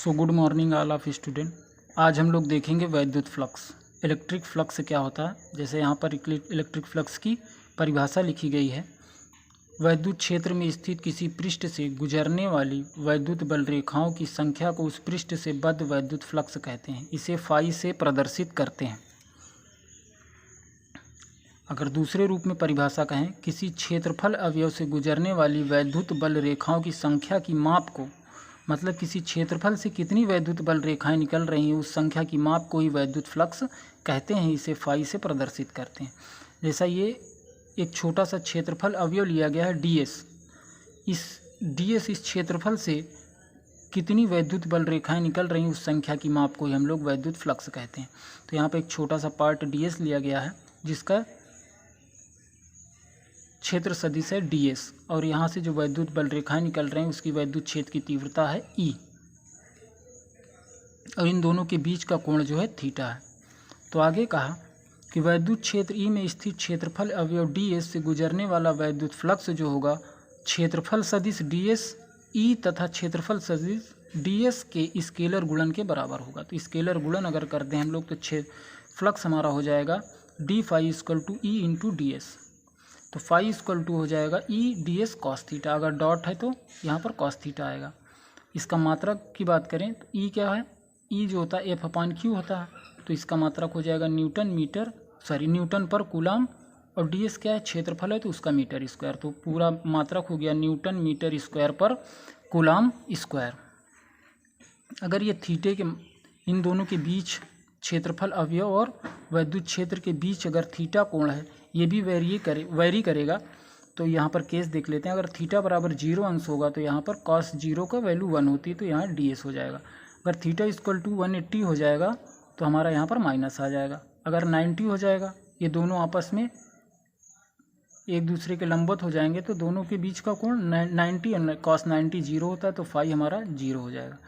So good morning all of student. आज हम लोग देखेंगे वैद्युत फ्लक्स। इलेक्ट्रिक फ्लक्स क्या होता है। जैसे यहाँ पर इलेक्ट्रिक फ्लक्स की परिभाषा लिखी गई है। वैद्युत क्षेत्र में स्थित किसी पृष्ठ से गुजरने वाली वैद्युत बल रेखाओं की संख्या को उस पृष्ठ से बद्ध वैद्युत फ्लक्स कहते हैं। इसे फाई से प्रदर्शित करते हैं। अगर दूसरे रूप में परिभाषा कहें, किसी क्षेत्रफल अवयव से गुजरने वाली वैद्युत बल रेखाओं की संख्या की माप को, मतलब किसी क्षेत्रफल से कितनी वैद्युत बल रेखाएं निकल रही हैं उस संख्या की माप को ही वैद्युत फ्लक्स कहते हैं। इसे फाई से प्रदर्शित करते हैं। जैसा ये एक छोटा सा क्षेत्रफल अवयव लिया गया है ds। इस क्षेत्रफल से कितनी वैद्युत बल रेखाएं निकल रही हैं उस संख्या की माप को ही हम लोग वैद्युत फ्लक्स कहते हैं। तो यहाँ पे एक छोटा सा पार्ट ds लिया गया है जिसका क्षेत्र सदिश है ds, और यहाँ से जो वैद्युत बल रेखाएं निकल रहे हैं उसकी वैद्युत क्षेत्र की तीव्रता है E, और इन दोनों के बीच का कोण जो है थीटा है। तो आगे कहा कि वैद्युत क्षेत्र E में स्थित क्षेत्रफल अवयव ds से गुजरने वाला वैद्युत फ्लक्स जो होगा क्षेत्रफल सदिश ds E तथा क्षेत्रफल सदिश ds के स्केलर गुणन के बराबर होगा। तो स्केलर गुणन अगर कर दें हम लोग तो फ्लक्स हमारा हो जाएगा d phi equal to E into ds। तो फाई इक्वल टू हो जाएगा E ds कॉस थीटा। अगर डॉट है तो यहाँ पर कॉस थीटा आएगा। इसका मात्रक की बात करें तो E क्या है, E जो होता है F/Q होता है। तो इसका मात्रक हो जाएगा न्यूटन पर कूलाम, और ds क्या है, क्षेत्रफल है तो उसका मीटर स्क्वायर। तो पूरा मात्रक हो गया न्यूटन मीटर स्क्वायर पर कूलाम स्क्वायर। अगर ये थीटे के इन दोनों के बीच क्षेत्रफल अवयव और वैद्युत क्षेत्र के बीच अगर थीटा कोण है, ये भी वेरी करेगा। तो यहाँ पर केस देख लेते हैं। अगर थीटा बराबर 0 अंश होगा तो यहाँ पर कॉस 0 का वैल्यू 1 होती है, तो यहाँ ds हो जाएगा। अगर थीटा इक्वल टू 180 हो जाएगा तो हमारा यहाँ पर माइनस आ जाएगा। अगर 90 हो जाएगा, ये दोनों आपस में एक दूसरे के लंबवत हो जाएंगे तो दोनों के बीच का कोण 90 और कॉस 90 0 होता है, तो फाई हमारा 0 हो जाएगा।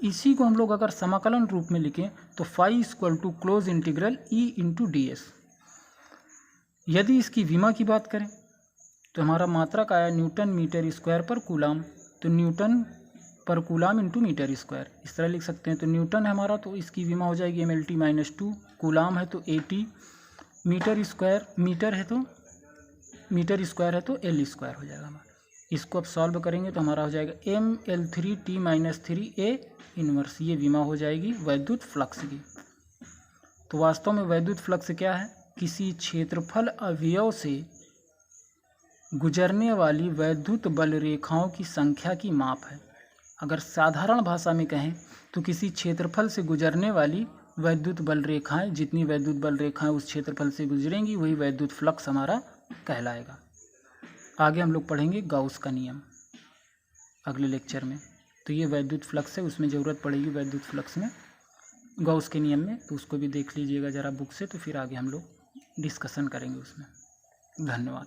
इसी को हम लोग अगर समाकलन रूप में लिखें तो phi equal to close integral E into ds। यदि इसकी विमा की बात करें तो हमारा मात्रक आया न्यूटन मीटर स्क्वायर पर कूलाम। तो न्यूटन पर कूलाम इंटू मीटर स्क्वायर इस तरह लिख सकते हैं। तो न्यूटन है हमारा, तो इसकी विमा हो जाएगी mLt-2। कूलाम है तो AT, मीटर स्क्वायर है तो L स्क्वायर हो जाएगा हमारा। इसको अब सॉल्व करेंगे तो हमारा हो जाएगा mL3t-3A इनवर्स। ये विमा हो जाएगी वैद्युत फ्लक्स की। तो वास्तव में वैद्युत फ्लक्स क्या है, किसी क्षेत्रफल अवयव से गुजरने वाली वैद्युत बल रेखाओं की संख्या की माप है। अगर साधारण भाषा में कहें तो किसी क्षेत्रफल से गुजरने वाली वैद्युत बल रेखाएं, जितनी वैद्युत बल रेखाएं उस क्षेत्रफल से गुजरेंगी वही वैद्युत फ्लक्स हमारा कहलाएगा। आगे हम लोग पढ़ेंगे गाउस का नियम अगले लेक्चर में। तो ये वैद्युत फ्लक्स है, उसमें ज़रूरत पड़ेगी वैद्युत फ्लक्स में गाउस के नियम में, तो उसको भी देख लीजिएगा ज़रा बुक से। तो फिर आगे हम लोग डिस्कशन करेंगे उसमें। धन्यवाद।